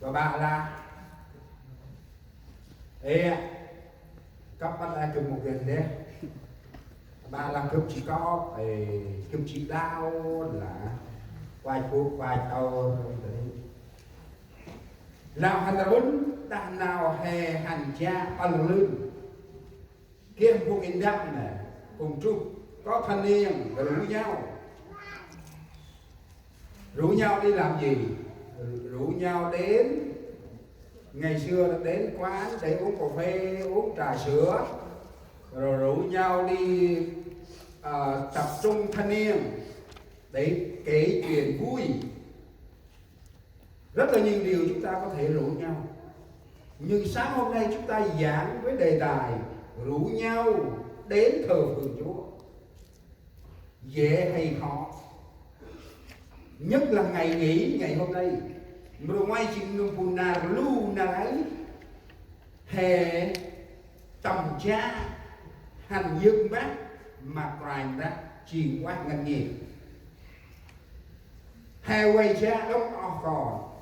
và bà là ê các bạn là chụp một cái đấy bà là chụp chỉ có chụp chỉ đau là quay phố quay tàu nào hành rốn đang nào hè hành cha ẩn lưng kia vùng in đậm này cùng chung có thanh niên rủ nhau đi làm gì, rủ nhau đến ngày xưa đến quán để uống cà phê uống trà sữa rồi rủ nhau đi tập trung thanh niên để kể chuyện vui. Rất là nhiều điều chúng ta có thể rủ nhau, nhưng sáng hôm nay chúng ta giảng với đề tài rủ nhau đến thờ phượng Chúa. Dễ hay khó, nhất là ngày nghỉ ngày hôm nay rồi ngoài chuyện nông phụ nào lưu nào hè tầm cha hành dương bác mà rành ra chỉ quá ngân nghề hè quay cha đông ở còn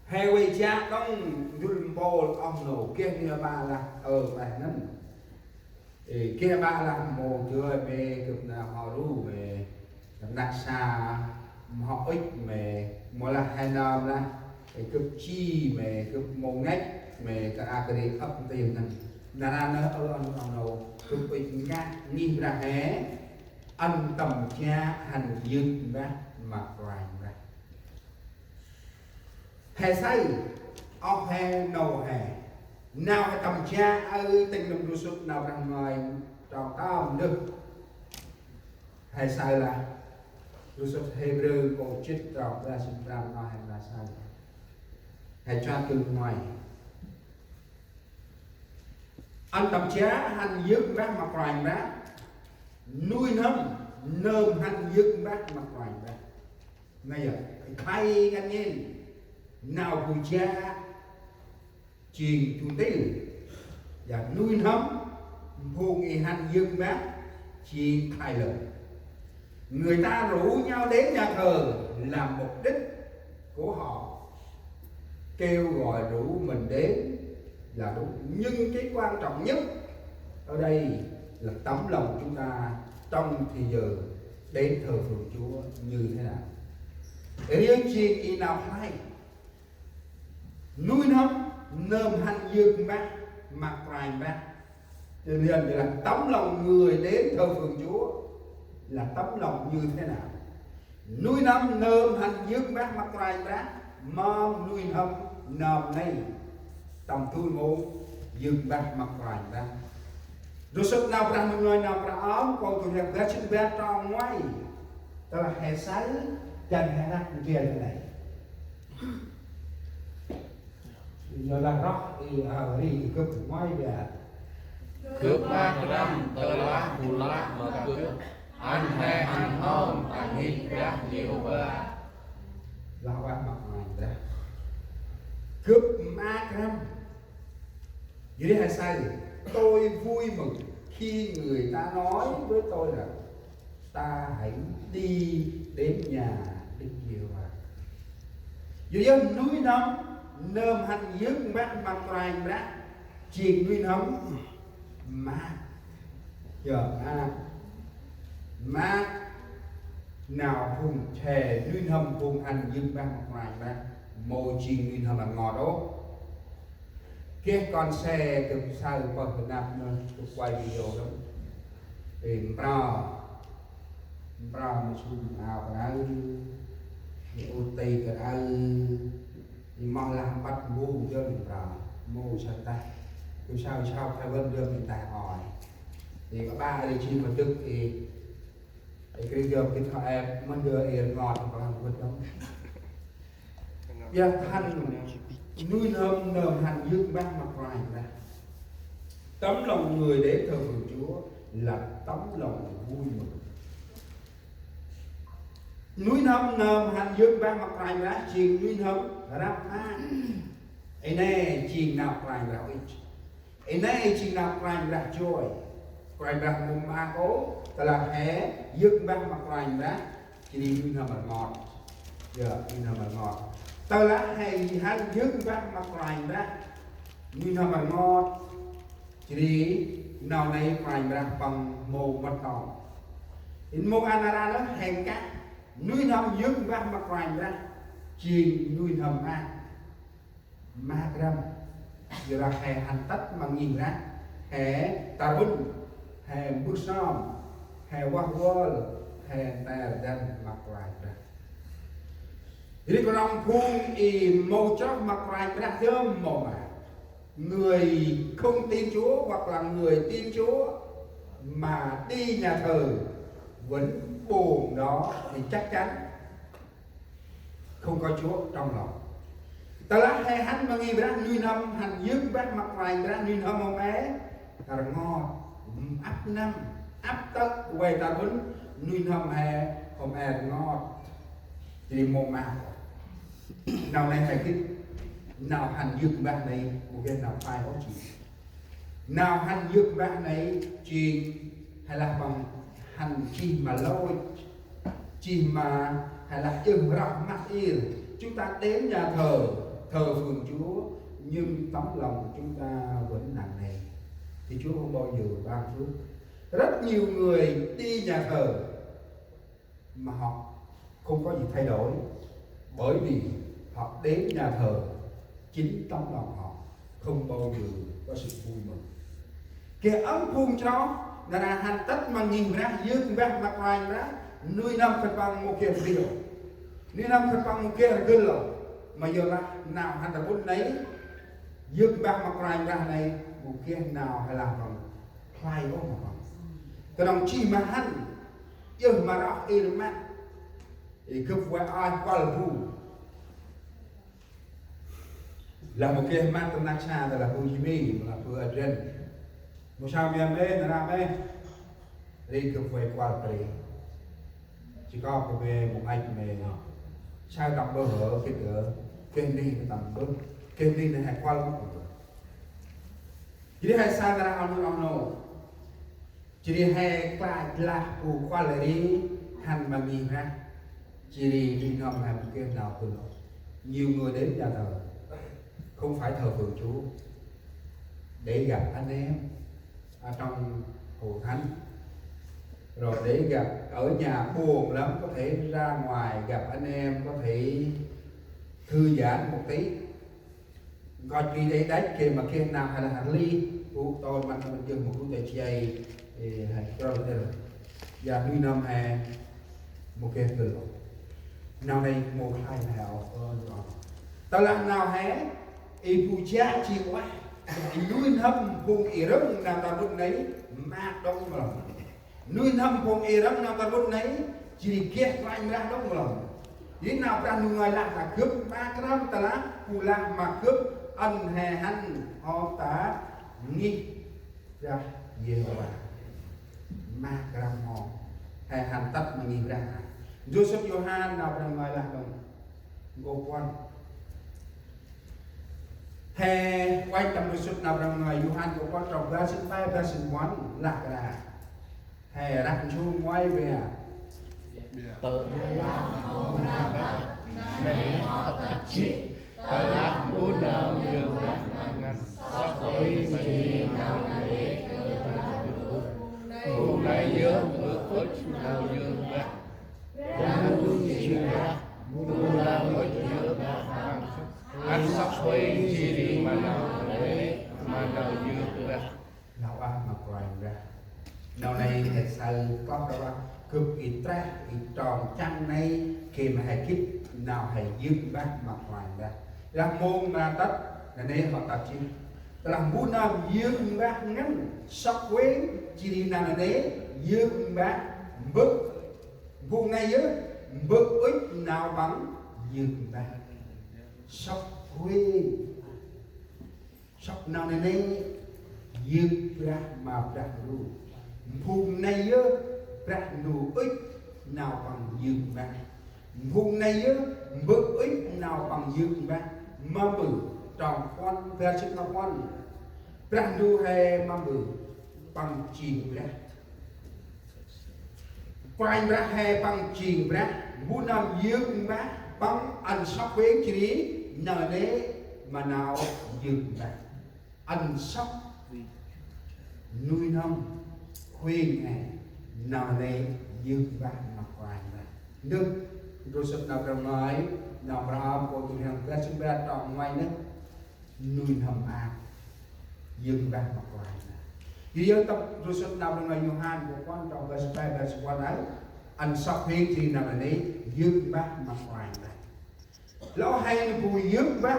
hè quay cha đông dùm bồ ông nổ kia như ba là bài nâng kia ba là một người về cực là họ ru về đặt xa họ ít về một là hai năm là cái cực chi về cực một ngách về cái đi ấp tiền này là nó ở ông đầu cực ít ngã nghi ra hé ăn tầm cha hành dương ra mặc rành ra hè say ông hè nầu hè nào tầm cha ơi tình đồng xuất nào rằng ngoài tròn cao được hay sai là Yusuf Hebrew có chết trọc ra sinh ra nó hay là sai hay cho từ ngoài anh tầm chá hành dứt bác mặt rành bác nuôi nơm hành dứt bác mặt rành bác ngay giờ thay ngăn nhìn nào của cha truyền chủ tin và nuôi vùng nghị hành dương bác chỉ thay lời người ta rủ nhau đến nhà thờ là mục đích của họ kêu gọi rủ mình đến là đúng, nhưng cái quan trọng nhất ở đây là tấm lòng chúng ta trong thì giờ đến thờ phượng Chúa như thế nào. Riêng chi ý nào hay nuôi nơm hành dương bác mặc rành bác cho nên là tấm lòng người đến thờ phượng Chúa là tấm lòng như thế nào. Nuôi nơm hành dương bác mặc rành bác mong nuôi nơm này tầm thui ngô dương bác mặc rành bác rồi sốt nào ra một người nào ra áo còn tụi em gác chân bé trong ngoài đó là hè sáng chân hè nát kia thế này giờ là róc đi cướp ngoài về cướp ba trăm tờ lá phù lá mở cướp anh hè anh hông anh hít ra nhiều ba là bạn mặc này ra cướp ma trăm vậy hay sai tôi vui mừng khi người ta nói với tôi rằng ta hãy đi đến nhà Đức Giê-hô-va. Dù dân núi nơm hành dứt bác mặt rành ra chuyện nuôi mà giờ mà nào vùng thề nuôi vùng hành dứt bác mặt rành ra mô chuyện nuôi là ngọt đó kia con xe từ sau còn Việt Nam nữa quay video đó tìm pro mà xuống nào cái ô tì cái mong làm bắt mua cho mình pro mua sao ta cứ sao phải vân đưa mình tài hỏi thì có ba đi chi mà tức thì cái giờ cái thọ em mình đưa yên ngọt còn vân đó giờ hành nuôi nơm hành dương bác mặt rành ra tấm lòng người đến thờ phượng Chúa là tấm lòng vui mừng. Núi nơm hành dương bác mặt rành ra chuyện nuôi ra ấy nè chuyện nào rành ra ấy nè chuyện nào rành ra trôi rành ra mùng ma cố tức là hé dương bác mặt rành ra chỉ đi nuôi nơm ngọt giờ nuôi nơm ngọt tao lá hay hắn dứt bác mặt lành đó như nó mà ngon chỉ nào này phải ra bằng mồ mặt tỏ in mô anara nó hèn cá nuôi nằm dứt bác mặt lành ra chiên nuôi nằm ma gram giờ là hè hành tất mà nhìn ra hè ta vinh hè bước xong hè qua wall hè ta đang mặc lại ra thì còn ông phun y màu chót mặc lại ra thơm màu mà người không tin Chúa hoặc là người tin Chúa mà đi nhà thờ vẫn buồn đó thì chắc chắn không có Chúa trong lòng. Ta lá hay hắn mà nghe ra nuôi năm hành dứt bác mặt lại ra nuôi năm ông bé ta ngon áp năm áp tất quay ta vẫn nuôi năm hè hôm ngon thì một mà nào này phải cái nào hành dứt bác này một cái nào phải có chuyện nào hành dứt bác này chuyện hay là bằng hành chi mà lôi chi mà hay là ưng rộng mắt yên chúng ta đến nhà thờ phượng Chúa nhưng tấm lòng chúng ta vẫn nặng nề thì Chúa không bao giờ ban phước. Rất nhiều người đi nhà thờ mà họ không có gì thay đổi bởi vì họ đến nhà thờ chính tấm lòng họ không bao giờ có sự vui mừng. Cái ấm phun cho là hành tất mà nhìn ra dứt bác mặt ngoài ra nuôi năm phải bằng một kia video nuôi năm phải bằng một kia là gân lọ mà giờ là nào hành tập bốn đấy dứt bác mặt ngoài ra này một kia nào hay làm bằng khai có một bằng cái đồng chi mà hành yêu mà đó yêu mà thì cứ phải ai qua là vui là một cái mang tâm năng xa là Hồ Chí Minh là vừa ở trên một sao miền bên là làm bên đi cứ phải qua là chỉ có về một anh về sao gặp bơ hở cái cửa cái đi tầm bơ cái đi này qua lúc jadi hai sao ra ono jadi hai là của qua là đi hành mà nhìn ra chỉ đi ngầm làm cái nào từ nhiều người đến nhà thờ không phải thờ phượng Chúa để gặp anh em ở trong hội thánh rồi để gặp ở nhà buồn lắm có thể ra ngoài gặp anh em có thể thư giãn một tí coi khi đấy đấy kia mà kia nào hay là hành ly của tôi mình chừng một cái chạy thì hay cho thế rồi và nuôi năm hè một cái từ nào đây một hai hào tao làm nào hé y phụ cha chi quá nuôi năm vùng y rớm nào ta lúc đấy mà đông lòng nuôi năm vùng y rớm nào ta lúc đấy chỉ kia anh ra đông lòng đến nào ta người là ta cướp 3 gram ta lá phụ lạc mà cướp ăn hè hành họ ta nghi ra nhiều và ma gram họ hè hành tất mà nghi ra Joseph Johan nào ra ngoài là đồng go quan hè quay tầm Joseph nào ra ngoài Johan go quan trong version 5 version 1 là cái hè đặt chung quay về tự mẹ chị ta muốn nào nhiều ngăn sắp tới gì nào để hôm nay nhớ bước ức nào như vậy đang đúng như vậy muốn làm ức nhớ anh sắp tới chỉ đi mà nào để mà nào như vậy nào ăn mà quay ra nào này thật sự có đâu cực ít ra ít tròn trăng này khi mà hãy kích nào hãy dừng bác mặt ngoài ra là môn mà tất là nên họ tập chi là muốn nào dừng bác ngắn sắp quên chỉ đi nào là đấy dừng bác bước vùng này dưới bước ít nào bằng dừng bác sắp quên sắp nào là đấy dừng bác mà bác luôn vùng này dưới bác đủ ít nào bằng dừng bác vùng này dưới bước ít nào bằng dừng bác mà bự trong con version of one bác đủ hè mà bự bằng chìm bác quay bác hè bằng chìm bác muốn làm dừng bác bằng ăn anh sắp khuyến chỉ nợ đế mà nào dừng ra anh sắp nuôi nông khuyên ngày nợ đế dừng ra mà quay ra nước rồi sắp nào ra nói nào ra của tụi hàng cái sắp ra tròn ngoài nước nuôi nông dừng ra mà quay ra vì vậy tập rồi sắp nào ra nói Johan của quan trọng verse 5 verse 1 ấy anh sắp khuyến chỉ nợ đế dừng ra mà quay ra lo hay là bùi dừng ra